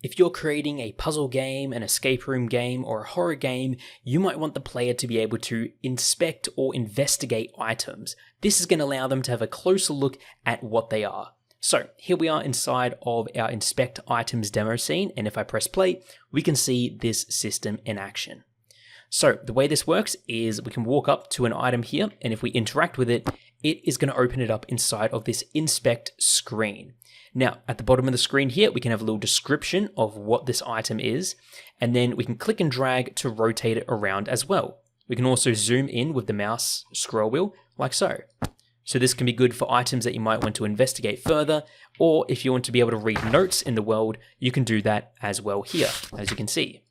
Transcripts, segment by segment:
If you're creating a puzzle game, an escape room game, or a horror game, you might want the player to be able to inspect or investigate items. This is going to allow them to have a closer look at what they are. So here we are inside of our inspect items demo scene, and if I press play, we can see this system in action. So the way this works is we can walk up to an item here, and if we interact with it, it is going to open it up inside of this inspect screen. Now, at the bottom of the screen here, we can have a little description of what this item is, and then we can click and drag to rotate it around as well. We can also zoom in with the mouse scroll wheel, like so. So this can be good for items that you might want to investigate further, or if you want to be able to read notes in the world, you can do that as well here, as you can see.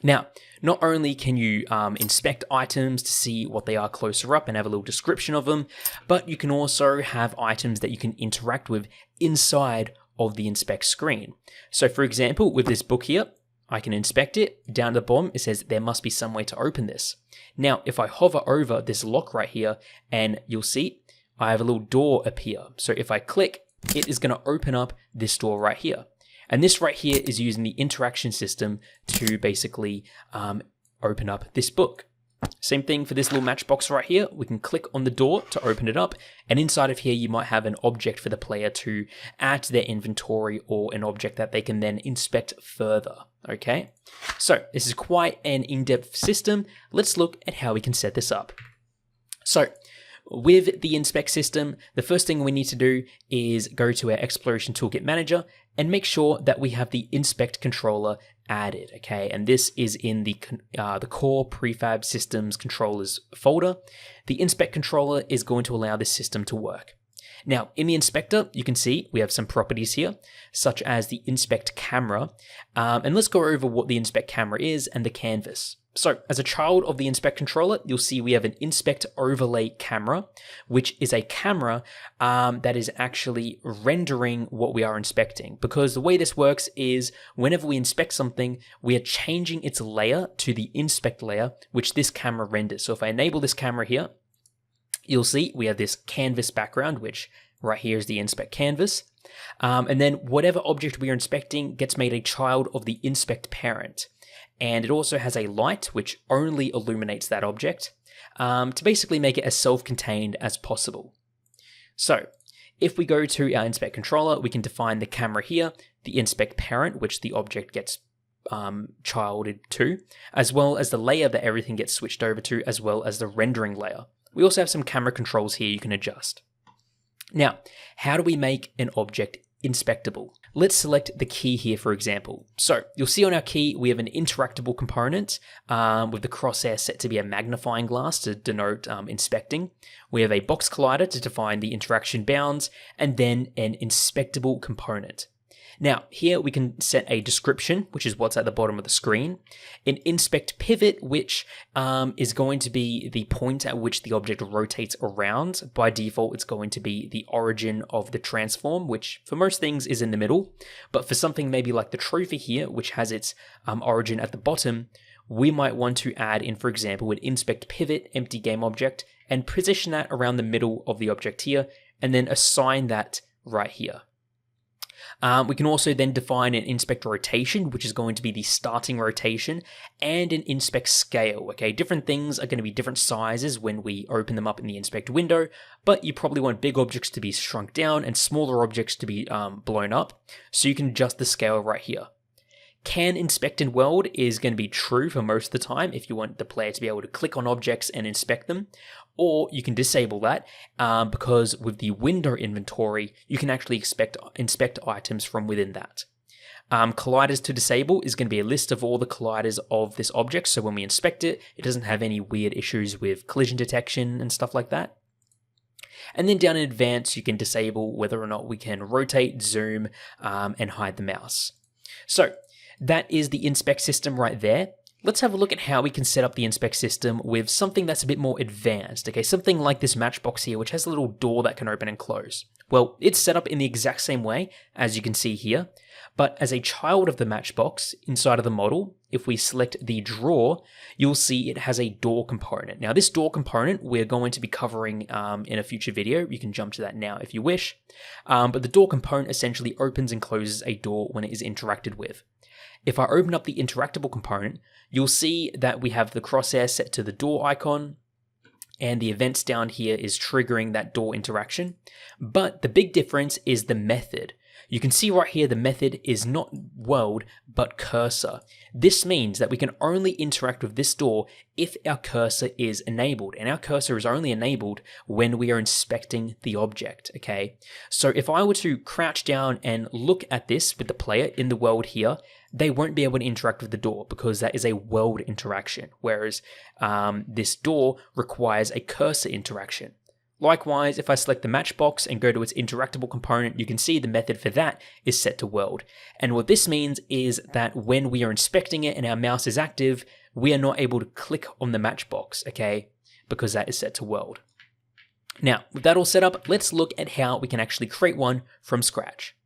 Now, not only can you inspect items to see what they are closer up and have a little description of them, but you can also have items that you can interact with inside of the inspect screen. So for example, with this book here, I can inspect it. Down at the bottom, it says there must be some way to open this. Now, if I hover over this lock right here, and you'll see I have a little door appear. So if I click, it is going to open up this door right here. And this right here is using the interaction system to basically open up this book. Same thing for this little matchbox right here. We can click on the door to open it up. And inside of here, you might have an object for the player to add to their inventory, or an object that they can then inspect further. Okay, so this is quite an in-depth system. Let's look at how we can set this up. So with the inspect system, the first thing we need to do is go to our Exploration Toolkit Manager and make sure that we have the inspect controller added, okay? And this is in the core prefab systems controllers folder. The inspect controller is going to allow this system to work. Now, in the inspector, you can see we have some properties here, such as the inspect camera. And let's go over what the inspect camera is and the canvas. So as a child of the inspect controller, you'll see we have an inspect overlay camera, which is a camera that is actually rendering what we are inspecting. Because the way this works is whenever we inspect something, we are changing its layer to the inspect layer, which this camera renders. So if I enable this camera here, you'll see we have this canvas background, which right here is the inspect canvas. And then whatever object we are inspecting gets made a child of the inspect parent. And it also has a light which only illuminates that object to basically make it as self-contained as possible. So if we go to our inspect controller, we can define the camera here, the inspect parent, which the object gets childed to, as well as the layer that everything gets switched over to, as well as the rendering layer. We also have some camera controls here you can adjust. Now, how do we make an object inspectable? Let's select the key here, for example. So you'll see on our key, we have an interactable component with the crosshair set to be a magnifying glass to denote inspecting. We have a box collider to define the interaction bounds, and then an inspectable component. Now, here we can set a description, which is what's at the bottom of the screen, an inspect pivot, which is going to be the point at which the object rotates around. By default, it's going to be the origin of the transform, which for most things is in the middle. But for something maybe like the trophy here, which has its origin at the bottom, we might want to add in, for example, an inspect pivot empty game object and position that around the middle of the object here, and then assign that right here. We can also then define an inspect rotation, which is going to be the starting rotation, and an inspect scale. Okay, different things are going to be different sizes when we open them up in the inspect window, but you probably want big objects to be shrunk down and smaller objects to be blown up, so you can adjust the scale right here. Can inspect in world is going to be true for most of the time if you want the player to be able to click on objects and inspect them, or you can disable that because with the window inventory, you can actually inspect items from within that. Colliders to disable is going to be a list of all the colliders of this object, so when we inspect it, it doesn't have any weird issues with collision detection and stuff like that. And then down in advanced, you can disable whether or not we can rotate, zoom, and hide the mouse. So that is the inspect system right there. Let's have a look at how we can set up the inspect system with something that's a bit more advanced, okay? Something like this matchbox here, which has a little door that can open and close. Well, it's set up in the exact same way as you can see here, but as a child of the matchbox inside of the model, if we select the drawer, you'll see it has a door component. Now this door component we're going to be covering in a future video. You can jump to that now if you wish. But the door component essentially opens and closes a door when it is interacted with. If I open up the interactable component, you'll see that we have the crosshair set to the door icon, and the events down here is triggering that door interaction. But the big difference is the method. You can see right here the method is not world, but cursor. This means that we can only interact with this door if our cursor is enabled, and our cursor is only enabled when we are inspecting the object, okay? So if I were to crouch down and look at this with the player in the world here, they won't be able to interact with the door because that is a world interaction, whereas this door requires a cursor interaction. Likewise, if I select the matchbox and go to its interactable component, you can see the method for that is set to world. And what this means is that when we are inspecting it and our mouse is active, we are not able to click on the matchbox, okay? Because that is set to world. Now, with that all set up, let's look at how we can actually create one from scratch.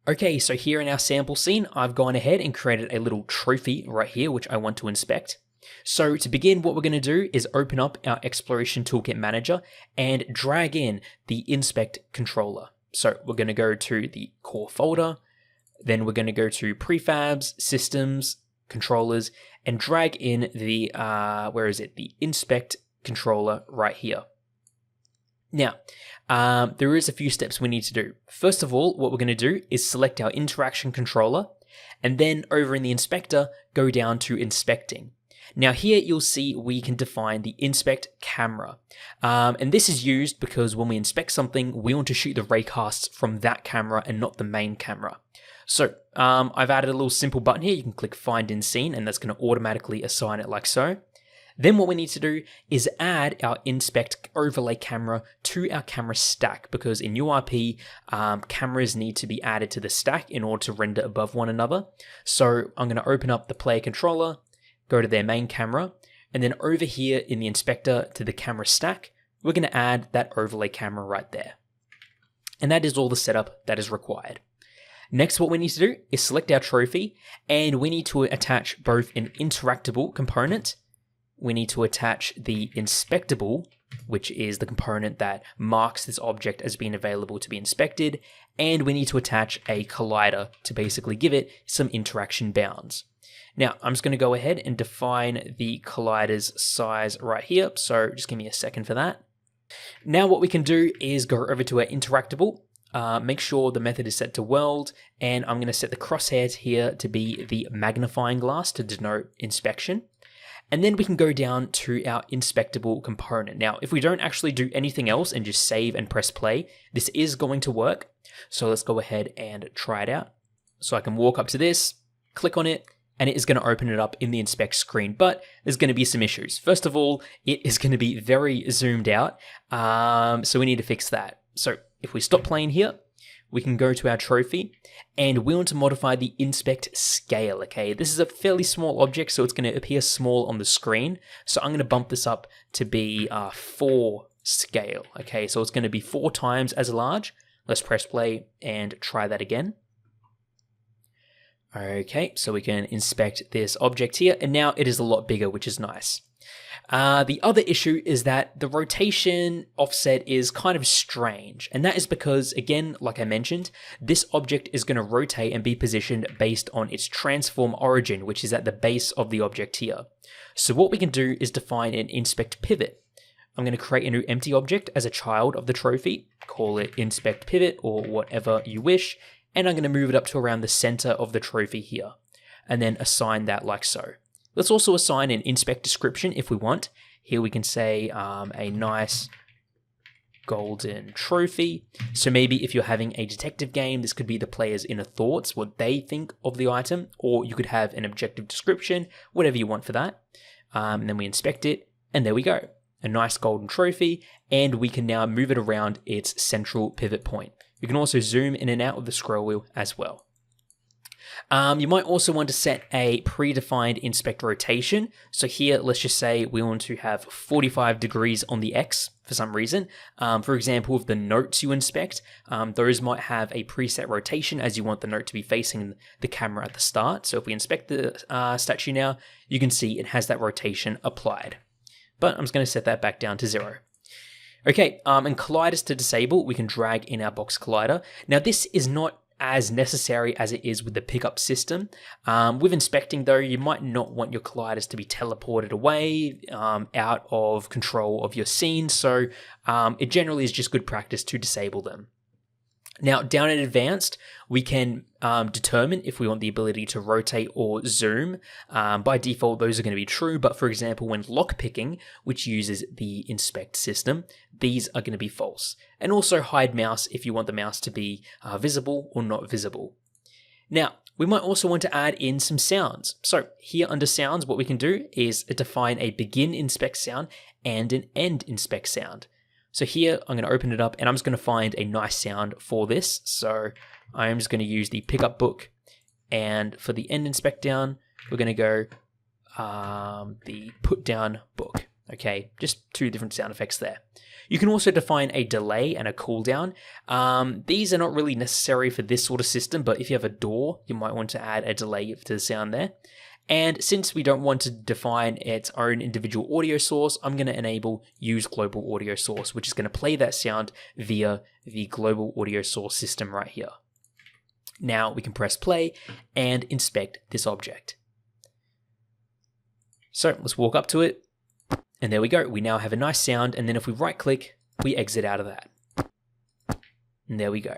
Okay, so here in our sample scene, I've gone ahead and created a little trophy right here, which I want to inspect. So to begin, what we're going to do is open up our Exploration Toolkit Manager and drag in the Inspect controller. So we're going to go to the core folder, then we're going to go to Prefabs, Systems, Controllers, and drag in the, the Inspect controller right here. Now, there is a few steps we need to do. First of all, what we're going to do is select our Interaction controller, and then over in the Inspector, go down to Inspecting. Now here you'll see we can define the inspect camera. And this is used because when we inspect something, we want to shoot the raycasts from that camera and not the main camera. So I've added a little simple button here. You can click Find in Scene and that's going to automatically assign it like so. Then what we need to do is add our inspect overlay camera to our camera stack, because in URP, cameras need to be added to the stack in order to render above one another. So I'm going to open up the player controller, go to their main camera, and then over here in the inspector to the camera stack, we're going to add that overlay camera right there. And that is all the setup that is required. Next, what we need to do is select our trophy, and we need to attach both an interactable component. We need to attach the inspectable, which is the component that marks this object as being available to be inspected, and we need to attach a collider to basically give it some interaction bounds. Now, I'm just going to go ahead and define the collider's size right here, so just give me a second for that. Now what we can do is go over to our interactable, make sure the method is set to world, and I'm going to set the crosshairs here to be the magnifying glass to denote inspection. And then we can go down to our inspectable component. Now, if we don't actually do anything else and just save and press play, this is going to work. So let's go ahead and try it out. So I can walk up to this, click on it, and it is going to open it up in the inspect screen, but there's going to be some issues. First of all, it is going to be very zoomed out, so we need to fix that. So if we stop playing here, we can go to our trophy, and we want to modify the inspect scale, okay? This is a fairly small object, so it's going to appear small on the screen, so I'm going to bump this up to be 4 scale, okay? So it's going to be 4 times as large. Let's press play and try that again. Okay, so we can inspect this object here, and now it is a lot bigger, which is nice. The other issue is that the rotation offset is kind of strange, and that is because, again, like I mentioned, this object is going to rotate and be positioned based on its transform origin, which is at the base of the object here. So what we can do is define an inspect pivot. I'm going to create a new empty object as a child of the trophy, call it inspect pivot or whatever you wish, and I'm going to move it up to around the center of the trophy here, and then assign that like so. Let's also assign an inspect description if we want. Here we can say a nice golden trophy. So maybe if you're having a detective game, this could be the player's inner thoughts, what they think of the item, or you could have an objective description, whatever you want for that. And then we inspect it, and there we go. A nice golden trophy, and we can now move it around its central pivot point. You can also zoom in and out of the scroll wheel as well. You might also want to set a predefined inspect rotation. So here, let's just say we want to have 45 degrees on the X for some reason. For example, with the notes you inspect, those might have a preset rotation as you want the note to be facing the camera at the start. So if we inspect the statue now, you can see it has that rotation applied. But I'm just going to set that back down to 0. Okay, and colliders to disable, we can drag in our box collider. Now this is not as necessary as it is with the pickup system. With inspecting though, you might not want your colliders to be teleported away, out of control of your scene, so it generally is just good practice to disable them. Now, down in advanced, we can determine if we want the ability to rotate or zoom. By default, those are going to be true, but for example, when lockpicking, which uses the inspect system, these are going to be false. And also hide mouse if you want the mouse to be visible or not visible. Now, we might also want to add in some sounds. So here under sounds, what we can do is define a begin inspect sound and an end inspect sound. So here I'm going to open it up and I'm just going to find a nice sound for this. So I'm just going to use the pickup book, and for the end inspect down, we're going to go the put down book. Okay, just 2 different sound effects there. You can also define a delay and a cooldown. These are not really necessary for this sort of system, but if you have a door, you might want to add a delay to the sound there. And since we don't want to define its own individual audio source, I'm going to enable use global audio source, which is going to play that sound via the global audio source system right here. Now we can press play and inspect this object. So let's walk up to it. And there we go. We now have a nice sound. And then if we right click, we exit out of that. And there we go.